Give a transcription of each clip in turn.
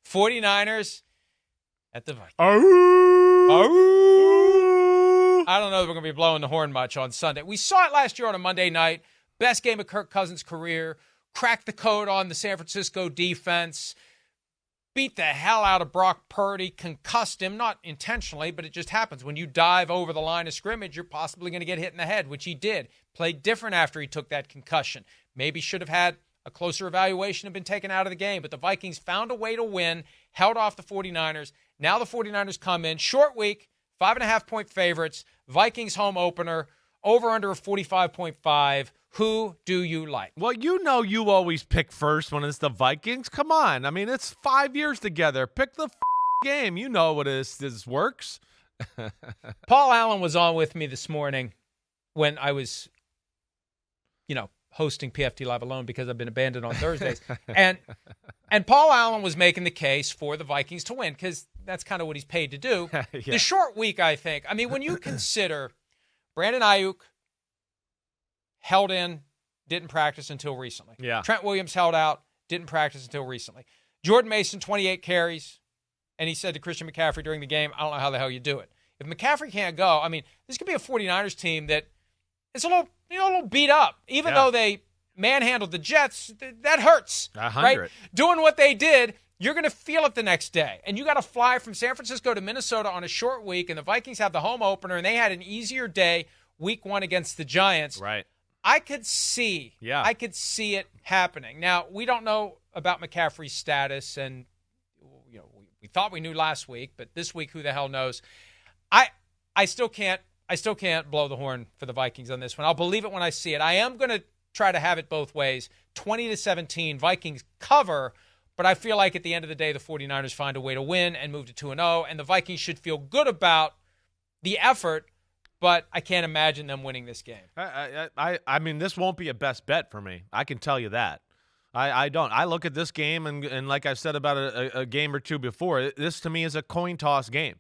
49ers at the Vikings. I don't know if we're going to be blowing the horn much on Sunday. We saw it last year on a Monday night. Best game of Kirk Cousins' career. Cracked the code on the San Francisco defense. Beat the hell out of Brock Purdy. Concussed him, not intentionally, but it just happens. When you dive over the line of scrimmage, you're possibly going to get hit in the head, which he did. Played different after he took that concussion. Maybe should have had a closer evaluation and been taken out of the game. But the Vikings found a way to win, held off the 49ers. Now the 49ers come in. Short week, 5.5-point favorites. Vikings home opener, over under a 45.5. Who do you like? Well, you know you always pick first when it's the Vikings. Come on. I mean, it's 5 years together. Pick the game. You know what this works. Paul Allen was on with me this morning when I was, hosting PFT Live alone because I've been abandoned on Thursdays. and Paul Allen was making the case for the Vikings to win because that's kind of what he's paid to do. Yeah. The short week, I think. I mean, when you consider Brandon Ayuk held in, didn't practice until recently. Yeah. Trent Williams held out, didn't practice until recently. Jordan Mason, 28 carries, and he said to Christian McCaffrey during the game, I don't know how the hell you do it. If McCaffrey can't go, I mean, this could be a 49ers team that is a little beat up. Even though they manhandled the Jets, that hurts. 100. Right? Doing what they did, you're going to feel it the next day. And you got to fly from San Francisco to Minnesota on a short week, and the Vikings have the home opener, and they had an easier day week 1 against the Giants. Right. I could see it happening. Now, we don't know about McCaffrey's status, and we thought we knew last week, but this week, who the hell knows? I still can't blow the horn for the Vikings on this one. I'll believe it when I see it. I am going to try to have it both ways. 20-17, Vikings cover, but I feel like at the end of the day, the 49ers find a way to win and move to 2-0, and the Vikings should feel good about the effort, but I can't imagine them winning this game. I mean, this won't be a best bet for me. I can tell you that. I don't. I look at this game, and like I've said about a game or two before, this to me is a coin toss game.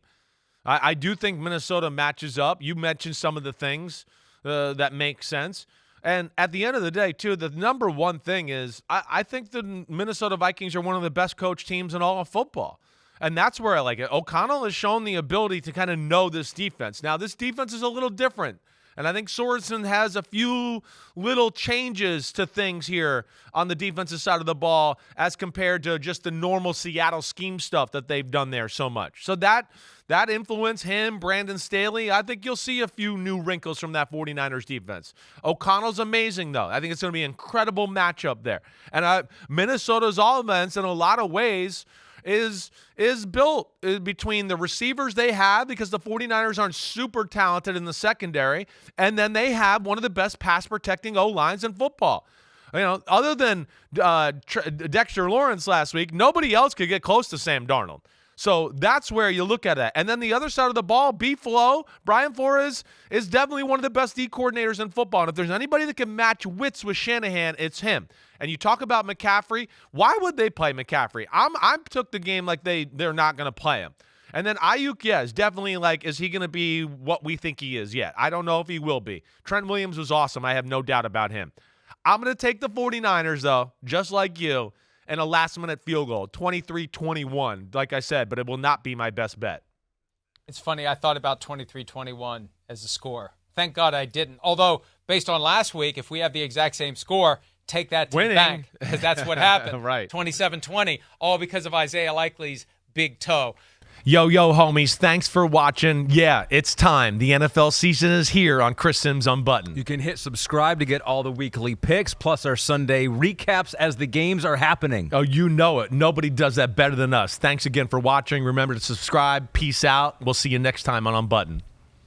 I do think Minnesota matches up. You mentioned some of the things that make sense. And at the end of the day, too, the number one thing is I think the Minnesota Vikings are one of the best coached teams in all of football. And that's where I like it. O'Connell has shown the ability to kind of know this defense. Now, this defense is a little different. And I think Sorensen has a few little changes to things here on the defensive side of the ball as compared to just the normal Seattle scheme stuff that they've done there so much. So that influenced him, Brandon Staley. I think you'll see a few new wrinkles from that 49ers defense. O'Connell's amazing, though. I think it's going to be an incredible matchup there. And Minnesota's offense, in a lot of ways, is built between the receivers they have, because the 49ers aren't super talented in the secondary, and then they have one of the best pass-protecting O-lines in football. Other than Dexter Lawrence last week, nobody else could get close to Sam Darnold. So that's where you look at it. And then the other side of the ball, B-Flow, Brian Flores is definitely one of the best D coordinators in football. And if there's anybody that can match wits with Shanahan, it's him. And you talk about McCaffrey. Why would they play McCaffrey? I took the game like they're not going to play him. And then Ayuk, is definitely is he going to be what we think he is yet? I don't know if he will be. Trent Williams was awesome. I have no doubt about him. I'm going to take the 49ers, though, just like you, and a last-minute field goal, 23-21, like I said, but it will not be my best bet. It's funny, I thought about 23-21 as a score. Thank God I didn't. Although, based on last week, if we have the exact same score, take that to the bank, because that's what happened. Right. 27-20, all because of Isaiah Likely's big toe. Yo, homies, thanks for watching. Yeah, it's time. The NFL season is here on Chris Simms Unbuttoned. You can hit subscribe to get all the weekly picks, plus our Sunday recaps as the games are happening. Oh, you know it. Nobody does that better than us. Thanks again for watching. Remember to subscribe. Peace out. We'll see you next time on Unbuttoned.